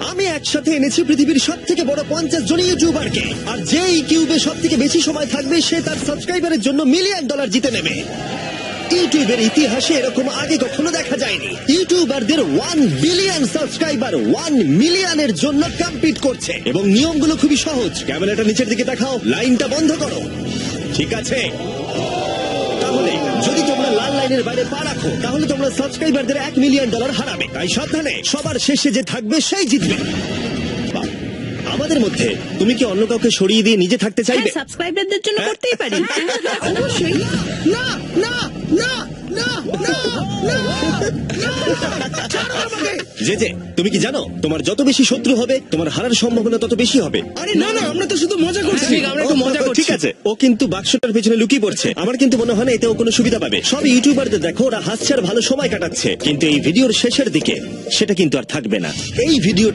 আমি একসাথে এনেছি পৃথিবীর সব থেকে বড় 50 জন ইউটিউবারকে, আর যে এই কিউবে সব থেকে বেশি সময় থাকবে সে তার সাবস্ক্রাইবারের জন্য $1 মিলিয়ন জিতে নেবে। ইউটিউবের ইতিহাসে এরকম আগে কখনো দেখা যায়নি। ইউটিউবারদের 1 বিলিয়ন সাবস্ক্রাইবার 1 মিলিয়নের জন্য কম্পিট করছে, এবং নিয়মগুলো খুবই সহজ। ক্যামেরাটা নিচের দিকে দেখাও, লাইনটা বন্ধ করো। ঠিক আছে, তাহলে যদি তোমরা লাল লাইনের বাইরে পা রাখো তাহলে তোমরা সাবস্ক্রাইবারদের $1 মিলিয়ন হারাবে। তাই সাবধানে, সবার শেষে যে থাকবে সেই জিতবে। বাহ, আমাদের মধ্যে তুমি কি অন্য কাউকে সরিয়ে দিয়ে নিজে থাকতে চাইবে? সাবস্ক্রাইবারদের জন্য করতেই পারি। অবশ্যই। না না না না না না ছাড়ো আমাকে। যে তুমি কি জানো তোমার যত বেশি শত্রু হবে তোমার হারার সম্ভাবনা তত বেশি হবে? আরে না না, আমরা তো শুধু মজা করছি। ঠিক, আমরা একটু মজা করছি। ঠিক আছে, ও কিন্তু বাক্সটার পেছনে লুকিয়ে পড়ছে। আমার কিন্তু মনে হয় না এতে ও কোনো সুবিধা পাবে। সব ইউটিউবারদের দেখো ওরা হাসছে আর ভালো সময় কাটাচ্ছে, কিন্তু এই ভিডিওর শেষের দিকে সেটা কিন্তু আর থাকবে না। এই ভিডিওটা